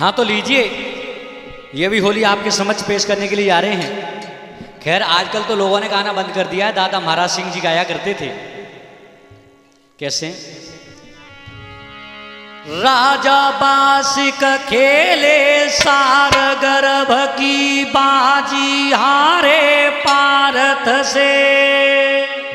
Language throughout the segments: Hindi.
हाँ तो लीजिए, ये भी होली आपके समझ पेश करने के लिए आ रहे हैं। खैर आजकल तो लोगों ने गाना बंद कर दिया है, दादा महाराज सिंह जी गाया करते थे। कैसे? राजा बासिक खेले सार गर्भ की बाजी हारे पारथ से।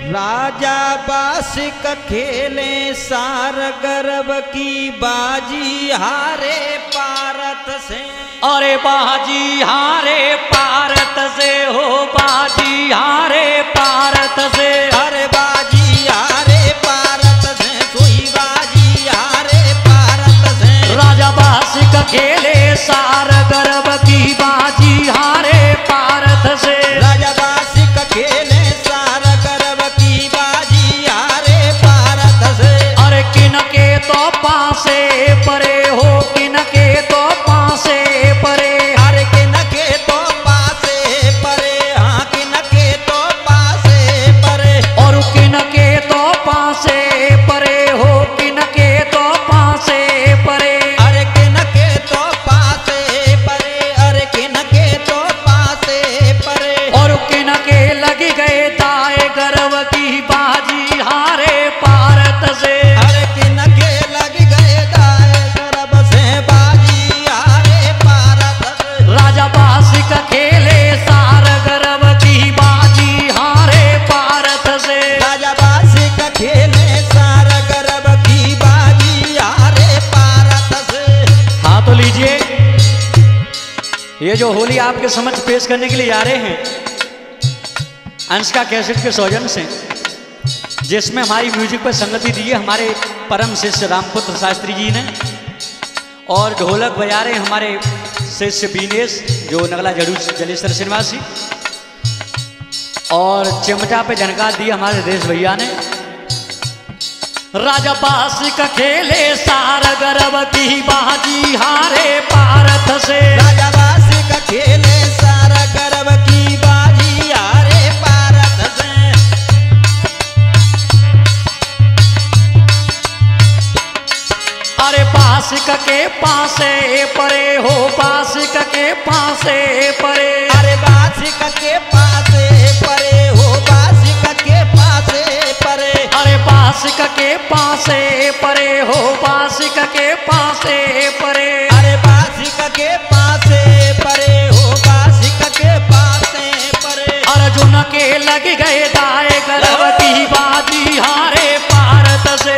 राजा बासिक खेले सार गर्भ की बाजी हारे पारथ से। अरे बाजी हारे पारत से, हो बाजी हारे पारत से। अरे बाजी हारे पारत से, कोई बाजी हारे पारत से। राजा बासिक खेले सार गर्भ की बाजी हारे पारत से। राजा बासिक खेले सार गर्भ की बाजी हारे पारत से। अरे किनके तो पासे परे हो, किनके तो पासे परे। अरे किनके तो पासे परे, हाँ किनके तो पासे परे। और किनके तो पासे परे हो, किनके तो पासे परे। अरे किनके तो पासे परे, अरे किनके तो पासे परे। और किनके लगी गए दाए गर्भ की बाजी हारे पारत से। अरे किनके लग गए दाए गर्भ से बाजी हारे पारत से। राजा बासिक खेले सार गर्भ की बाजी हारे पारत से। राजा बासिक खेले सार गर्भ की बाजी हारे पारत से। हाँ तो लीजिए, ये जो होली आपके समझ पेश करने के लिए आ रहे हैं अंशका कैसेट के सौजन्य से, जिसमें हमारी म्यूजिक पर संगति दी है हमारे परम शिष्य रामपुत्र शास्त्री जी ने, और ढोलक बजा रहे हमारे शिष्य बीनेश जो नगला जलेश्वर श्रीनिवासी, और चिमटा पे झनकार दी हमारे देश भैया ने। राजा बासिक खेले सार गर्भ की बाजी हारे पारथ से। राजा बासिक खेले सार गर्भ की बाजी हारे पारत से। अरे बासिक के पासे परे हो, बासिक के पासे परे। अरे बासिक के पासे परे हो, बासिक के पासे परे। अरे बासिक के पासे परे हो, बासिक के पासे परे। अरे बासिक के पासे परे हो, बासिक के पासे परे। अर्जुन के लग गए दाए गर्भ की बाजी हारे पारत से।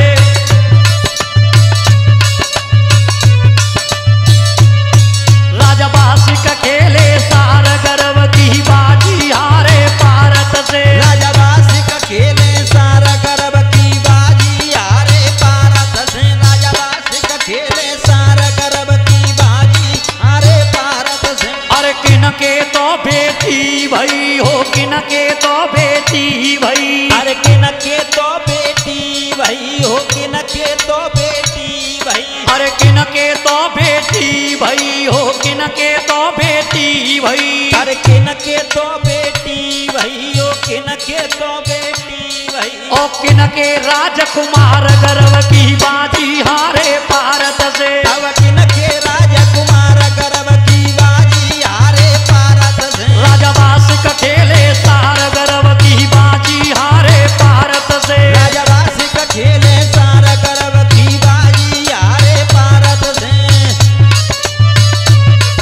राजा बासिक खेले सार गर्भ की बाजी हारे पारत से। राजा बासिक खेले सार गर्भ की बाजी हारे पारत से। राजा बासिक खेले सार गर्भ की बाजी हारे पारत से। अरे किनके तो बेटी भई हो, किनके तो बेटी भई। अरे किनके तो बेटी भई हो, किनके तो बेटी भई। अरे किनके तो बेटी भई हो, किनके तो बेटी भई। अरे किनके तो बेटी भई हो, किनके तो बेटी भई। ओ किनके राजकुमार गर्भ की बाजी हारे पारत से। अब किनके राजकुमार गर्भ की बाजी हारे पारत से। राजा बासिक खेले सार गर्भ की बाजी हारे पारत से। राजा बासिक खेले सार गर्भ की बाजी हारे पारत से।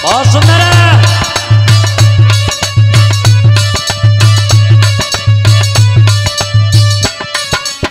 बहुत सुंदर है।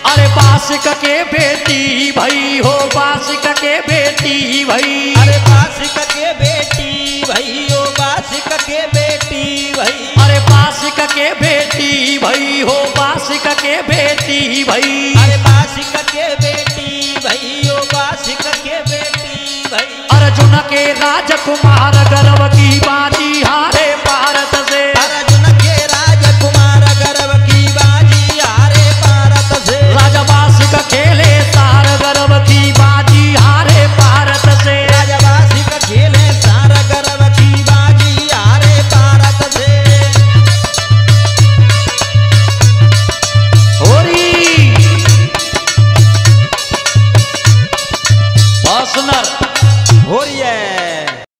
अरे बासिक के बेटी भई हो, बासिक के बेटी भई। अरे बासिक के बेटी भई हो, बासिक के बेटी भई। अरे बासिक के बेटी भई हो, बासिक के बेटी भई। अरे बासिक के बेटी भई हो, बासिक के बेटी भई। अर्जुन के राजकुमार गर्भ की बाजी हारे पारत से। अर्जुन के राजकुमार गर्भ की बाजी हारे पारत से। राजा बासिक खेले सार गर्भ की बाजी हारे पारत से। राजा बासिक खेले सार गर्भ की बाजी हारे पारत से। होरी बहुत सुंदर। हो रही है।